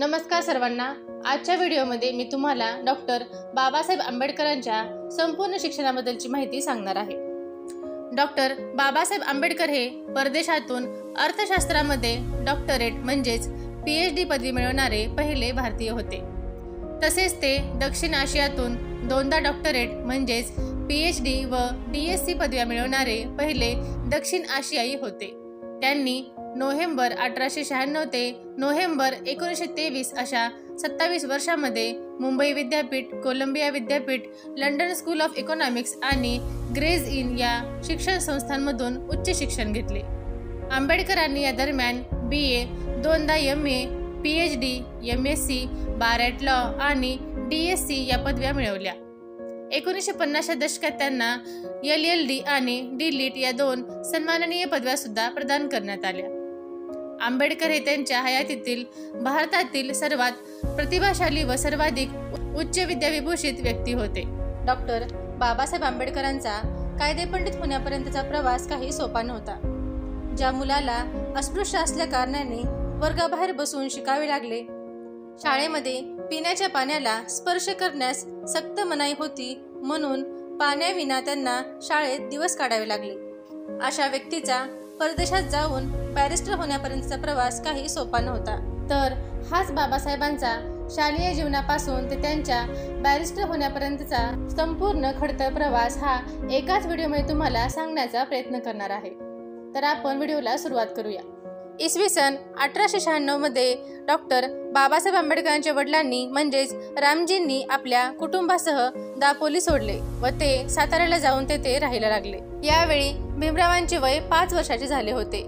नमस्कार सर्वांना। आजच्या व्हिडिओमध्ये मी तुम्हाला डॉक्टर बाबासाहेब आंबेडकरांच्या संपूर्ण शिक्षणाबद्दलची माहिती सांगणार आहे। डॉक्टर बाबासाहेब आंबेडकर हे परदेशातून अर्थशास्त्रामध्ये डॉक्टरेट म्हणजेच PhD पदवी मिळवणारे पहिले भारतीय होते। तसेच ते दक्षिण आशियातून दोनदा डॉक्टरेट म्हणजेच PhD व DSc पदव्या मिळवणारे पहिले दक्षिण आशियाई होते। त्यांनी नोव्हेंबर 1896 ते नोव्हेंबर 1923 अशा 27 वर्षांमध्ये मुंबई विद्यापीठ, कोलंबिया विद्यापीठ, लंडन स्कूल ऑफ इकॉनॉमिक्स आणि ग्रेज इन या शिक्षण संस्थांमधून उच्च शिक्षण घेतले। आंबेडकरांनी या दरम्यान BA, दोनदा MA, PhD, MSc, बार लॉ आणि DSc या पदव्या मिळवल्या। 1950च्या दशकात त्यांना LLD आणि DLitt या दोन सन्माननीय पदव्या सुद्धा प्रदान करण्यात आल्या। आंबेडकर हे त्यांच्या हयातीतील भारतातील सर्वात प्रतिभाशाली व सर्वाधिक उच्च विद्याविभूषित व्यक्ती होते। डॉक्टर बाबासाहेब आंबेडकरांचा कायदेपंडित होण्यापर्यंतचा प्रवास काही सोपा नव्हता। ज्या मुलाला अस्पृश्य असल्या कारणाने वर्गाबाहेर बसून शिकावे लागले, शाळेमध्ये पिण्याच्या पाण्याला स्पर्श करण्यास सक्त मनाई होती, म्हणून पाण्याविना त्यांना शाळेत दिवस काढावे लागले, अशा व्यक्तीचा परदेशात जाऊन बॅरिस्टर होण्यापर्यंतचा प्रवास काही सोपा नव्हता। तर हाच बाबासाहेबांचा शालेय जीवनापासून ते त्यांच्या बॅरिस्टर होण्यापर्यंतचा संपूर्ण खडतर प्रवास हा एकाच व्हिडिओमध्ये तुम्हाला सांगण्याचा प्रयत्न करणार आहे। तर आपण व्हिडिओला सुरुवात करूया। इसवी सन 1896 मध्ये डॉक्टर बाबासाहेब आंबेडकरांच्या वडिलांनी म्हणजेच रामजींनी आपल्या कुटुंबासह दापोली सोडले व ते साताऱ्याला जाऊन तेथे राहायला लागले। यावेळी भीमरावांचे वय 5 वर्षाचे झाले होते।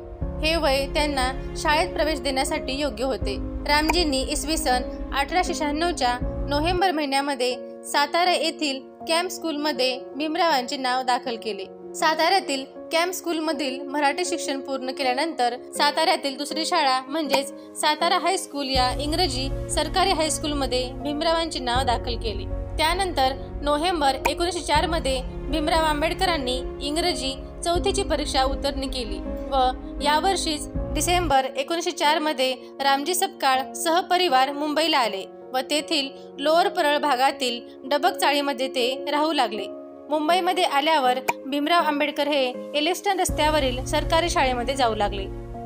हे वय त्यांना शाळेत प्रवेश देण्यासाठी योग्य होते। रामजींनी इसवी सन 1896च्या नोव्हेंबर महिन्यामध्ये सातारा येथील कॅम्प स्कूलमध्ये भीमरावांचे नाव दाखल केले। साताऱ्यातील कॅम्प स्कूलमधील मराठी शिक्षण पूर्ण केल्यानंतर साताऱ्यातील दुसरी शाळा म्हणजेच सातारा हायस्कूल या इंग्रजी सरकारी हायस्कूलमध्ये भीमरावांचे नाव दाखल केले। त्यानंतर नोव्हेंबर 1904 मध्ये भीमराव आंबेडकरांनी इंग्रजी 4थीची परीक्षा उत्तीर्ण केली व यावर्षीच डिसेंबर 1904 मध्ये रामजी सपकाळ सहपरिवार मुंबईला आले व तेथील लोअर परळ भागातील डबक चाळीमध्ये ते राहू लागले। मुंबईमध्ये आल्यावर भीमराव आंबेडकर हे एलिस्टन रस्त्यावरील सरकारी शाळेमध्ये जाऊ लागले।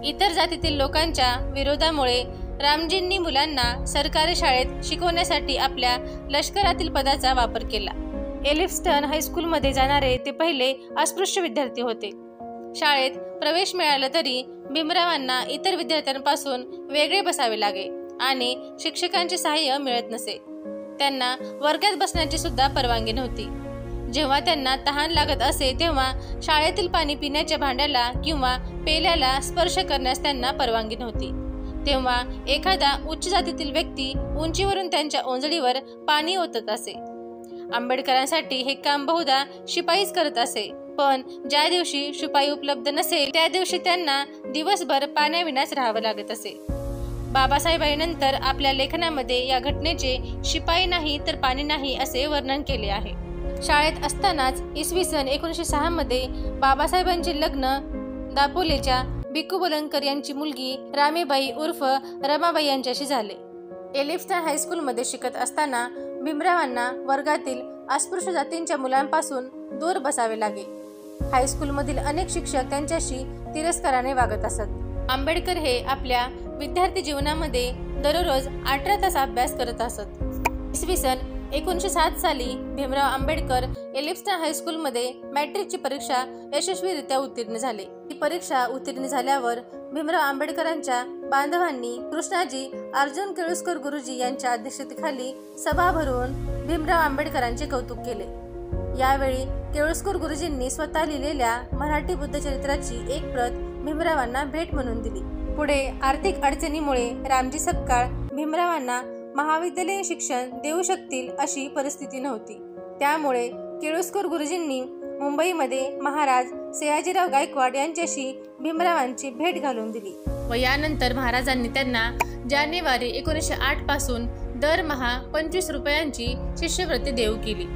इतर जातीतील लोकांच्या विरोधामुळे रामजींनी मुलांना सरकारी शाळेत शिकवण्यासाठी आपल्या लष्करातील पदाचा वापर केला। एलिस्टन हायस्कूलमध्ये जाणारे ते पहिले अस्पृश्य विद्यार्थी होते। शाळेत प्रवेश मिळाला तरी भीमरावांना इतर विद्यार्थ्यांपासून वेगळे बसावे लागे आणि शिक्षकांचे सहाय्य मिळत नसे। त्यांना वर्गात बसण्याची सुद्धा परवानगी नव्हती। जेव्हा त्यांना तहान लागत असे तेव्हा शाळेतील पाणी पिण्याच्या भांड्याला किंवा पेल्याला स्पर्श करण्यास त्यांना परवानगी नव्हती। तेव्हा एखादा उच्च जातीतील व्यक्ती उंचीवरून त्यांच्या ओंजळीवर पाणी ओतत असे। आंबेडकरांसाठी हे काम बहुधा शिपाईच करत असे, पण ज्या दिवशी शिपाई उपलब्ध नसेल त्या दिवशी त्यांना दिवसभर पाण्याविनाच राहावं लागत असे। बाबासाहेबांनंतर आपल्या लेखनामध्ये या घटनेचे शिपाई नाही तर पाणी नाही असे वर्णन केले आहे। शाळेत असतानाच इसवी सन 1906 मध्ये बाबासाहेबांचे लग्न दापोलीच्या भिकू बोलनकर यांची मुलगी रामीबाई उर्फ रमाबाई यांच्याशी झाले। एलिस्टन हायस्कूलमध्ये शिकत असताना भीमरावांना वर्गातील अस्पृश्य जातींच्या मुलांपासून दूर बसावे लागे। हायस्कूलमधील अनेक शिक्षक त्यांच्याशी तिरस्काराने वागत असत। आंबेडकर हे आपल्या विद्यार्थी जीवनामध्ये दररोज 18 तास अभ्यास करत असत। इसवी सन 1907 साली भीमराव आंबेडकर एलिस्टन हायस्कूलमध्ये मॅट्रिकची परीक्षा यशस्वीरित्या उत्तीर्ण झाले। ही परीक्षा उत्तीर्ण झाल्यावर भीमराव आंबेडकरांच्या बांधवांनी कृष्णाजी अर्जुन केळुस्कर गुरुजी यांच्या अध्यक्षतेखाली सभा भरवून भीमराव आंबेडकरांचे कौतुक केले। यावेळी केळुस्कर गुरुजींनी स्वतः लिहिलेल्या मराठी बुद्धचरित्राची एक प्रत भीमरावांना भेट म्हणून दिली। पुढे आर्थिक अडचणीमुळे रामजी सपकाळ भीमरावांना महाविद्यालयीन शिक्षण देऊ शकतील अशी परिस्थिती नव्हती। त्यामुळे केळुस्कर गुरुजींनी मुंबईमध्ये महाराज सयाजीराव गायकवाड यांच्याशी भीमरावांची भेट घालून दिली व यानंतर महाराजांनी त्यांना जानेवारी 1908 पासून दरमहा 25 रुपयांची शिष्यवृत्ती देऊ केली।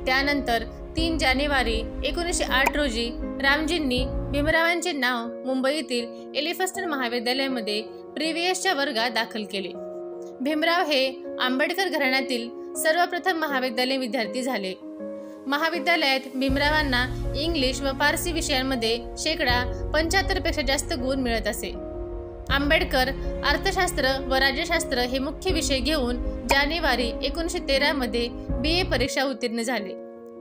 त्यानंतर 3 जानेवारी 1908 रोजी रामजींनी भीमरावांचे नाव मुंबईतील एलिफस्टन महाविद्यालयामध्ये प्रिव्हियसच्या वर्गात दाखल केले। भीमराव हे आंबेडकर घराण्यातील सर्वप्रथम महाविद्यालयीन विद्यार्थी झाले. महाविद्यालयात भीमरावांना इंग्लिश व फारसी विषयांमध्ये 75% पेक्षा जास्त गुण मिळत असे. आंबेडकर अर्थशास्त्र व राज्यशास्त्र हे मुख्य विषय घेऊन जानेवारी 1913 मध्ये BA परीक्षा उत्तीर्ण झाले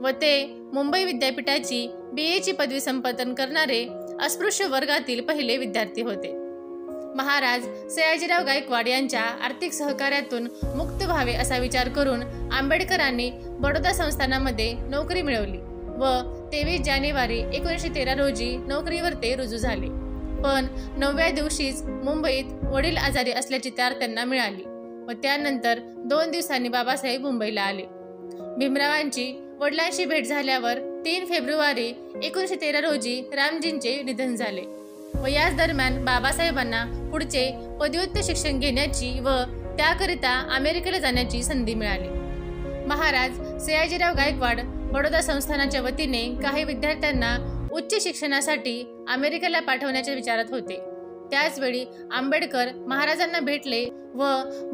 व ते मुंबई विद्यापीठाची BAची पदवी संपादन करणारे अस्पृश्य वर्गातील पहिले विद्यार्थी होते. महाराज सयाजीराव गायकवाड यांच्या आर्थिक सहकार्यातून मुक्त व्हावे असा विचार करून आंबेडकरांनी बडोदा संस्थानामध्ये नोकरी मिळवली व 23 जानेवारी 1913 रोजी नोकरीवर ते रुजू झाले. पण 9व्या दिवशीच मुंबईत वडील आजारी असल्याची तार त्यांना मिळाली व त्यानंतर 2 दिवसांनी बाबासाहेब मुंबईला आले. भीमरावांची वडिलांशी भेट झाल्यावर 3 फेब्रुवारी 1913 रोजी रामजींचे निधन झाले व याच दरम्यान बाबासाहेबांना पुढचे पदव्युत्तर शिक्षण घेण्याची व त्याकरिता अमेरिकेला जाण्याची संधी मिळाली. महाराज सयाजीराव गायकवाड बडोदा संस्थानाच्या वतीने काही विद्यार्थ्यांना उच्च शिक्षणासाठी अमेरिकेला पाठवण्याच्या विचारात होते. त्याचवेळी आंबेडकर महाराजांना भेटले व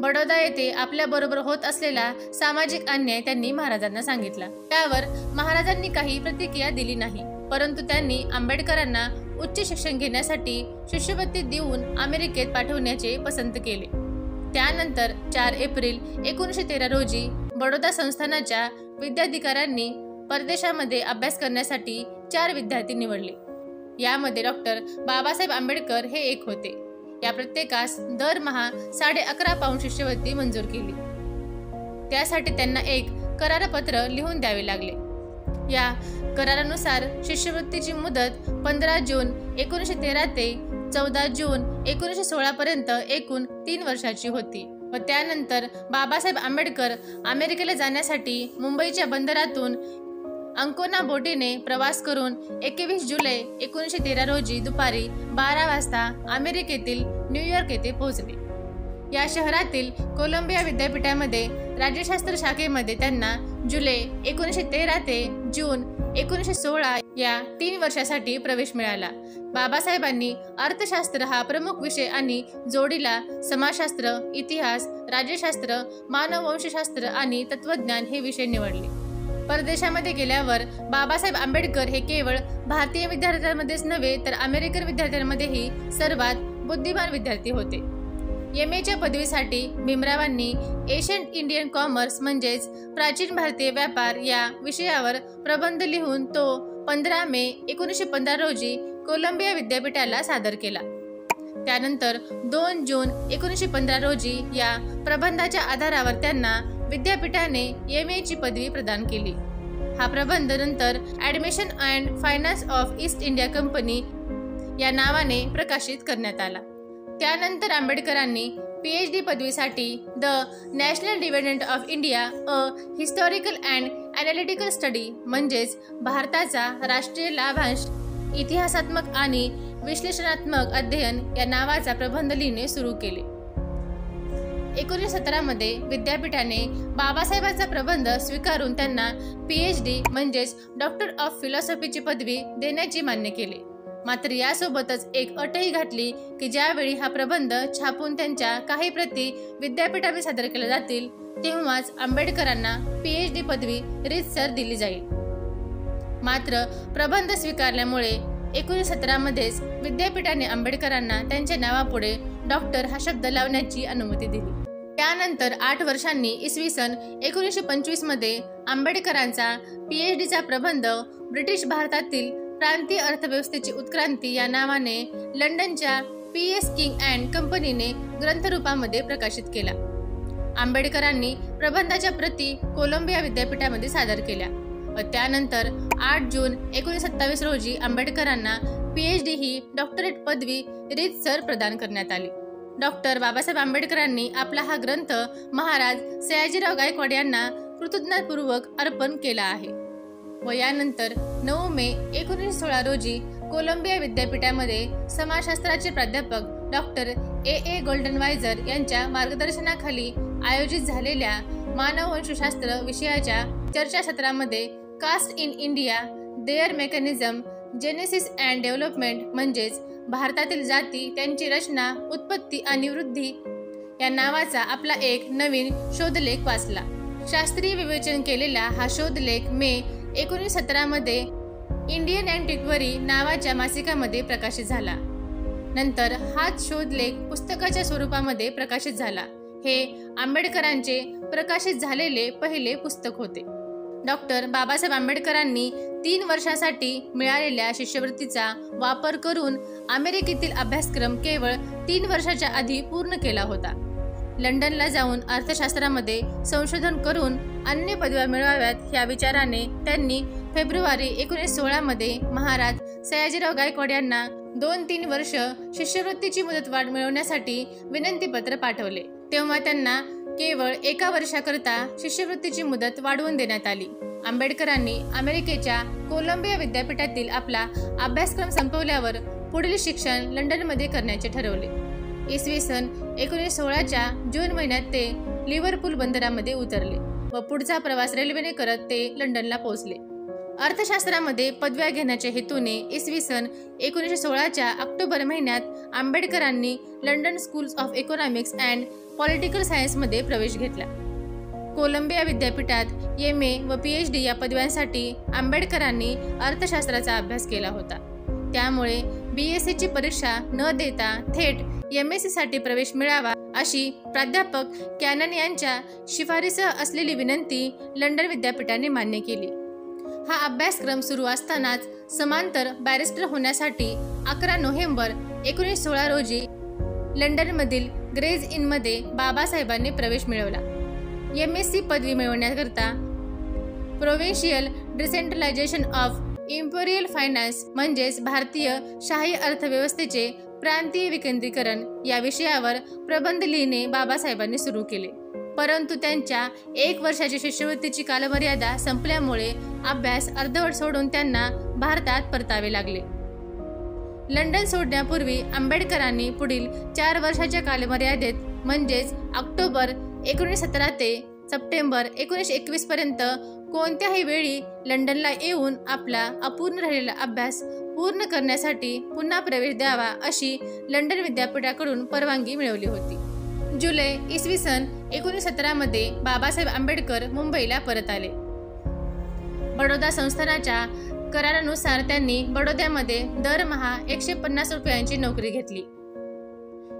बडोदा येथे आपल्याबरोबर होत असलेला सामाजिक अन्याय त्यांनी महाराजांना सांगितला. त्यावर महाराजांनी काही प्रतिक्रिया दिली नाही, परंतु त्यांनी आंबेडकरांना उच्च शिक्षण घेण्यासाठी शिष्यवृत्ती देऊन अमेरिकेत पाठवण्याचे पसंत केले. त्यानंतर 4 एप्रिल 1913 रोजी बडोदा संस्थानाच्या विद्याधिकाऱ्यांनी परदेशामध्ये अभ्यास करण्यासाठी 4 विद्यार्थी निवडले. यामध्ये डॉक्टर बाबासाहेब आंबेडकर हे एक होते. या प्रत्येकास दरमहा 11.5 पाऊंड शिष्यवृत्ती मंजूर केली. त्यासाठी त्यांना एक करारपत्र लिहून द्यावे लागले. या करारानुसार शिष्यवृत्तीची मुदत 15 जून 1913 ते 14 जून 1916 पर्यंत एकूण 3 वर्षाची होती व त्यानंतर बाबासाहेब आंबेडकर अमेरिकेला जाण्यासाठी मुंबईच्या बंदरातून अंकोना बोटीने प्रवास करून 21 जुलै 1913 रोजी दुपारी 12 वाजता अमेरिकेतील न्यूयॉर्क येथे पोहोचले. या शहरातील कोलंबिया विद्यापीठामध्ये राज्यशास्त्र शाखेमध्ये त्यांना जुलै 1913 ते जून 1916 या 3 वर्षासाठी प्रवेश मिळाला. बाबासाहेबांनी अर्थशास्त्र हा प्रमुख विषय आणि जोडीला समाजशास्त्र, इतिहास, राज्यशास्त्र, मानववंशशास्त्र आणि तत्त्वज्ञान हे विषय निवडले. परदेशामध्ये गेल्यावर बाबासाहेब आंबेडकर हे केवळ भारतीय विद्यार्थ्यांमध्येच नव्हे तर अमेरिकन विद्यार्थ्यांमध्येही सर्वात बुद्धिमान विद्यार्थी होते. MAच्या पदवीसाठी भीमरावांनी एशियंट इंडियन कॉमर्स म्हणजेच प्राचीन भारतीय व्यापार या विषयावर प्रबंध लिहून तो 15 मे 1915 रोजी कोलंबिया विद्यापीठाला सादर केला. त्यानंतर 2 जून 1915 रोजी या प्रबंधाच्या आधारावर त्यांना विद्यापीठाने MAची पदवी प्रदान केली. हा प्रबंध नंतर admission and finance of east India company या नावाने प्रकाशित करण्यात आला. त्यानंतर आंबेडकरांनी PhD पदवीसाठी the national dividend of India a historical and analytical study म्हणजेच भारताचा राष्ट्रीय लाभांश इतिहासात्मक आणि विश्लेषणात्मक अध्ययन या नावाचा प्रबंध लिहिणे सुरू केले. 1917 मध्ये विद्यापीठाने बाबासाहेबांचा प्रबंध स्वीकारून त्यांना PhD म्हणजेच डॉक्टर ऑफ फिलॉसॉफीची पदवी देण्याचे मान्य केले. मात्र यासोबतच एक अटही घातली की ज्यावेळी हा प्रबंध छापून त्यांच्या काही प्रती विद्यापीठाने सादर केल्या जातील तेव्हाच आंबेडकरांना PhD पदवी रीतसर दिली जाईल. मात्र प्रबंध स्वीकारल्यामुळे 1917 मध्येच विद्यापीठाने आंबेडकरांना त्यांच्या नावापुढे डॉक्टर हा शब्द लावण्याची अनुमती दिली. त्यानंतर 8 वर्षांनी इसवी सन 1925 मध्ये आंबेडकरांचा PhDचा प्रबंध ब्रिटिश भारतातील प्रांतीय अर्थव्यवस्थेची उत्क्रांती या नावाने लंडनच्या PS किंग अँड कंपनीने ग्रंथरूपामध्ये प्रकाशित केला. आंबेडकरांनी प्रबंधाच्या प्रती कोलंबिया विद्यापीठामध्ये सादर केल्या व त्यानंतर 8 जून 1927 रोजी आंबेडकरांना PhD ही डॉक्टरेट पदवी रीतसर प्रदान करण्यात आली. डॉक्टर बाबासाहेब आंबेडकरांनी आपला हा ग्रंथ महाराज सयाजीराव गायकवाड यांना कृतज्ञतापूर्वक अर्पण केला आहे व यानंतर 9 मे 1916 रोजी कोलंबिया विद्यापीठामध्ये समाजशास्त्राचे प्राध्यापक डॉक्टर A गोल्डनवायझर यांच्या मार्गदर्शनाखाली आयोजित झालेल्या मानववंशशास्त्र विषयाच्या चर्चासत्रामध्ये caste in India, their mechanism, genesis and development म्हणजेच भारतातील जाती, त्यांची रचना, उत्पत्ती आणि वृद्धी या नावाचा आपला एक नवीन शोधलेख वाचला. शास्त्रीय विवेचन केलेला हा शोधलेख मे 1917 मध्ये इंडियन अँटिक्वरी नावाच्या मासिकामध्ये प्रकाशित झाला. नंतर हाच शोधलेख पुस्तकाच्या स्वरूपामध्ये प्रकाशित झाला. हे आंबेडकरांचे प्रकाशित झालेले पहिले पुस्तक होते. डॉक्टर बाबासाहेब आंबेडकरांनी 3 वर्षांसाठी मिळालेल्या शिष्यवृत्तीचा वापर करून अमेरिकेतील अभ्यासक्रम केवळ 3 वर्षाच्या आधी पूर्ण केला होता. लंडनला जाऊन अर्थशास्त्रामध्ये संशोधन करून अन्य पदव्या मिळवाव्यात या विचाराने त्यांनी फेब्रुवारी 1916 मध्ये महाराज सयाजीराव गायकवाड यांना 2-3 वर्ष शिष्यवृत्तीची मुदतवाढ मिळवण्यासाठी विनंतीपत्र पाठवले. तेव्हा त्यांना केवळ 1 वर्षाकरता शिष्यवृत्तीची मुदत वाढवून देण्यात आली. आंबेडकरांनी अमेरिकेच्या कोलंबिया विद्यापीठातील आपला अभ्यासक्रम संपवल्यावर पुढील शिक्षण लंडनमध्ये करण्याचे ठरवले. इसवी सन 1916च्या जून महिन्यात ते लिव्हरपूल बंदरामध्ये उतरले व पुढचा प्रवास रेल्वेने करत ते लंडनला पोहोचले. अर्थशास्त्रामध्ये पदव्या घेण्याच्या हेतूने इसवी सन 1916च्या ऑक्टोबर महिन्यात आंबेडकरांनी London school of economics and political सायन्समध्ये प्रवेश घेतला. कोलंबिया विद्यापीठात MA व PhD या पदव्यांसाठी आंबेडकरांनी अर्थशास्त्राचा अभ्यास केला होता. त्यामुळे BScची परीक्षा न देता थेट MSc साठी प्रवेश मिळावा अशी प्राध्यापक कॅनन यांच्या शिफारसीसह असलेली विनंती लंडन विद्यापीठाने मान्य केली. हा अभ्यासक्रम सुरू असतानाच समांतर बॅरिस्टर होण्यासाठी 11 नोव्हेंबर 1916 रोजी लंडनमधील ग्रेज इनमध्ये बाबासाहेबांनी प्रवेश मिळवला. MSc पदवी मिळवण्याकरता provincial decentralization of imperial finance म्हणजेच भारतीय शाही अर्थव्यवस्थेचे प्रांतीय विकेंद्रीकरण या विषयावर प्रबंध लिहिणे बाबासाहेबांनी सुरू केले. परंतु त्यांच्या 1 वर्षाची शिष्यवृत्तीची कालमर्यादा संपल्यामुळे अभ्यास अर्धवट सोडून त्यांना भारतात परतावे लागले. लंडन सोडण्यापूर्वी आंबेडकरांनी पुढील 4 वर्षाच्या कालमर्यादेत म्हणजेच ऑक्टोबर 1917 ते सप्टेंबर 1921 पर्यंत कोणत्याही वेळी लंडनला येऊन आपला अपूर्ण राहिलेला अभ्यास पूर्ण करण्यासाठी पुन्हा प्रवेश द्यावा अशी लंडन विद्यापीठाकडून परवानगी मिळवली होती. जुलै इसवी सन 1917 मध्ये बाबासाहेब आंबेडकर मुंबईला परत आले. बडोदा संस्थानाच्या करारानुसार त्यांनी बडोद्यामध्ये दरमहा 150 रुपयांची नोकरी घेतली.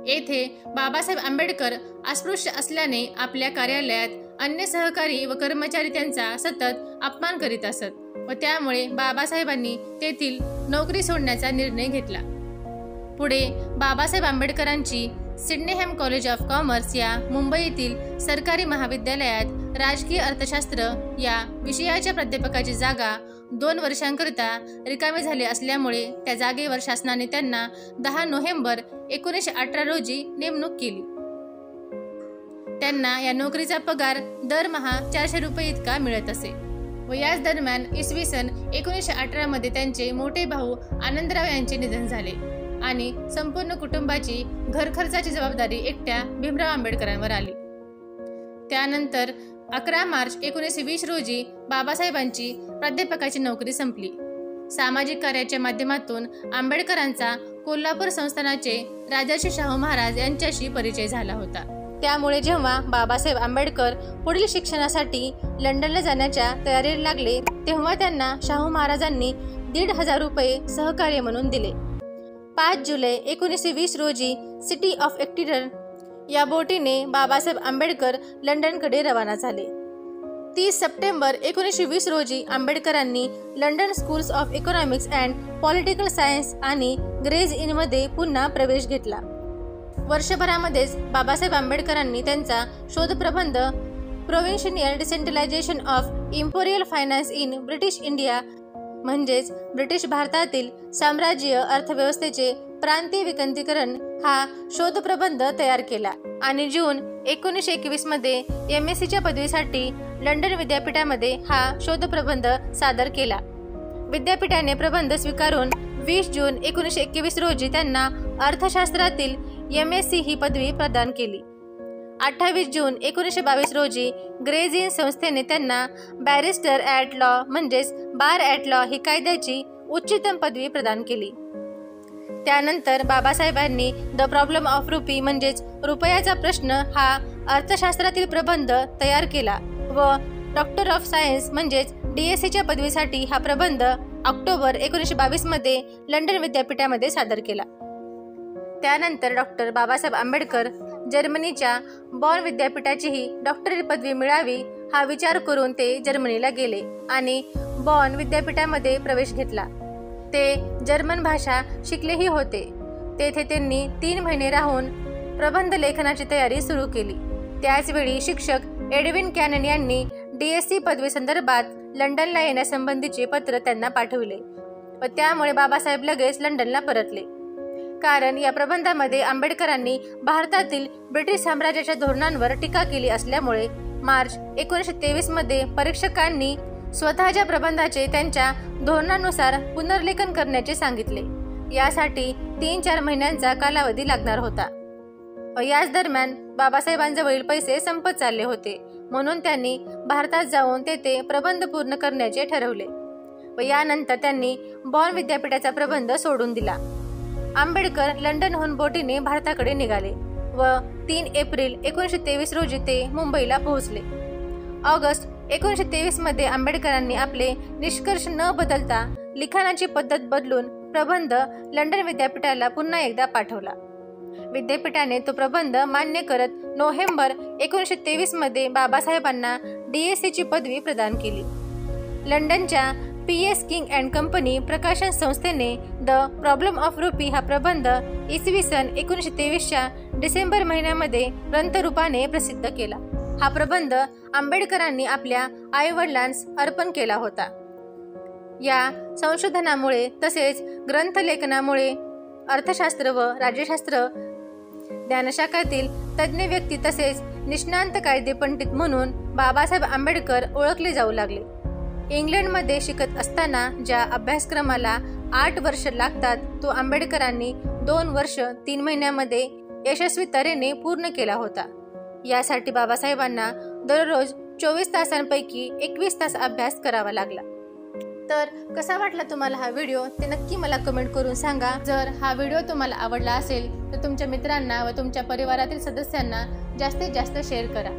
येथे बाबासाहेब आंबेडकर अस्पृश्य असल्याने आपल्या कार्यालयात अन्य सहकारी व कर्मचारी त्यांचा सतत अपमान करीत असत व त्यामुळे बाबासाहेबांनी तेथील नोकरी सोडण्याचा निर्णय घेतला. पुढे बाबासाहेब आंबेडकरांची सिडनेहॅम कॉलेज ऑफ कॉमर्स या मुंबईतील सरकारी महाविद्यालयात राजकीय अर्थशास्त्र या विषयाच्या प्राध्यापकाची जागा 2 वर्षांकरिता रिकामी झाली असल्यामुळे त्या जागेवर शासनाने त्यांना 10 नोव्हेंबर 1918 रोजी नेमणूक केली. त्यांना या नोकरीचा पगार दरमहा 400 रुपये इतका मिळत असे व याच दरम्यान इसवी सन 1918 मध्ये त्यांचे मोठे भाऊ आनंदराव यांचे निधन झाले आणि संपूर्ण कुटुंबाची घरखर्चाची जबाबदारी एकट्या भीमराव आंबेडकरांवर आली. त्यानंतर 11 मार्च 1920 रोजी बाबासाहेबांची प्राध्यापकाची नोकरी संपली. सामाजिक कार्याच्या माध्यमातून आंबेडकरांचा कोल्हापूर संस्थानाचे राजर्षी शाहू महाराज यांच्याशी परिचय झाला होता. त्यामुळे जेव्हा बाबासाहेब आंबेडकर पुढील शिक्षणासाठी लंडनला जाण्याच्या तयारीला लागले तेव्हा त्यांना शाहू महाराजांनी 1,500 रुपये सहकार्य म्हणून दिले. 5 जुलै 1920 रोजी सिटी ऑफ एक्टिडर या बोटीने बाबासाहेब आंबेडकर लंडनकडे रवाना झाले. 30 सप्टेंबर 1920 रोजी आंबेडकरांनी London schools of economics and political science आणि ग्रेज इनमध्ये पुन्हा प्रवेश घेतला. वर्षभरामध्येच बाबासाहेब आंबेडकरांनी त्यांचा शोधप्रबंध provincial decentralization of imperial finance in British India म्हणजेच ब्रिटिश भारतातील साम्राज्यीय अर्थव्यवस्थेचे प्रांतीय विकेंद्रीकरण हा शोधप्रबंध तयार केला आणि जून 1921 मध्ये MScच्या पदवीसाठी लंडन विद्यापीठामध्ये हा शोधप्रबंध सादर केला. विद्यापीठाने प्रबंध स्वीकारून 20 जून 1921 रोजी त्यांना अर्थशास्त्रातील MSc ही पदवी प्रदान केली. 28 जून 1922 रोजी ग्रेज इन संस्थेने त्यांना बॅरिस्टर ॲट लॉ म्हणजेच बार ॲट लॉ ही कायद्याची उच्चतम पदवी प्रदान केली. त्यानंतर बाबासाहेबांनी द प्रॉब्लेम ऑफ रुपी म्हणजेच रुपयाचा प्रश्न हा अर्थशास्त्रातील प्रबंध तयार केला व डॉक्टर ऑफ सायन्स म्हणजेच DSCच्या पदवीसाठी हा प्रबंध ऑक्टोबर 1922 मध्ये लंडन विद्यापीठामध्ये सादर केला। त्यानंतर डॉक्टर बाबासाहेब आंबेडकर जर्मनीच्या बॉन विद्यापीठाचीही डॉक्टरी पदवी मिळावी हा विचार करून ते जर्मनीला गेले आणि बॉन विद्यापीठामध्ये प्रवेश घेतला। ते जर्मन भाषा शिकलेही होते। तेथे त्यांनी 3 महिने राहून प्रबंध लेखनाची तयारी सुरू केली। त्याचवेळी शिक्षक एडविन कॅनन यांनी DSC पदवी संदर्भात लंडनला येण्यासंबंधीचे पत्र त्यांना पाठवले व त्यामुळे बाबासाहेब लगेच लंडनला परतले। कारण या प्रबंधामध्ये आंबेडकरांनी भारतातील ब्रिटिश साम्राज्याच्या धोरणांवर टीका केली असल्यामुळे मार्च 1923 मध्ये परीक्षकांनी स्वतःच्या प्रबंधाचे त्यांच्या धोरणानुसार पुनर्लेखन करण्याचे सांगितले। यासाठी 3-4 महिन्यांचा कालावधी लागणार होता व याच दरम्यान बाबासाहेबांजवळील पैसे संपत चालले होते, म्हणून त्यांनी भारतात जाऊन तेथे प्रबंध पूर्ण करण्याचे ठरवले व यानंतर त्यांनी बॉन विद्यापीठाचा प्रबंध सोडून दिला। आंबेडकर लंडनहून बोटीने भारताकडे निघाले व 3 एप्रिल 1923 रोजी ते मुंबईला पोहोचले। ऑगस्ट 1923 मध्ये आंबेडकरांनी आपले निष्कर्ष न बदलता लिखाणाची पद्धत बदलून प्रबंध लंडन विद्यापीठाला पुन्हा एकदा पाठवला। विद्यापीठाने तो प्रबंध मान्य करत नोव्हेंबर 1923 मध्ये बाबासाहेबांना DSCची पदवी प्रदान केली। लंडनच्या PS किंग अँड कंपनी प्रकाशन संस्थेने द प्रॉब्लेम ऑफ रुपी हा प्रबंध इसवी सन 1923च्या डिसेंबर महिन्यामध्ये ग्रंथरूपाने प्रसिद्ध केला। हा प्रबंध आंबेडकरांनी आपल्या आईवडिलांस अर्पण केला होता। या संशोधनामुळे तसेच ग्रंथलेखनामुळे अर्थशास्त्र व राज्यशास्त्र ज्ञानशाखातील तज्ज्ञ व्यक्ती तसेच निष्णांत कायदे पंडित म्हणून बाबासाहेब आंबेडकर ओळखले जाऊ लागले। इंग्लंडमध्ये शिकत असताना ज्या अभ्यासक्रमाला 8 वर्ष लागतात तो आंबेडकरांनी 2 वर्ष 3 महिन्यामध्ये यशस्वी तऱ्हेने पूर्ण केला होता। यासाठी बाबासाहेबांना दररोज 24 तासांपैकी 21 तास अभ्यास करावा लागला। तर कसा वाटला तुम्हाला हा व्हिडिओ ते नक्की मला कमेंट करून सांगा। जर हा व्हिडिओ तुम्हाला आवडला असेल तर तुमच्या मित्रांना व तुमच्या परिवारातील सदस्यांना जास्तीत जास्त शेअर करा।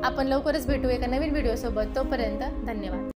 आपण लवकरच भेटू एका नवीन व्हिडिओ सोबत। तोपर्यंत धन्यवाद।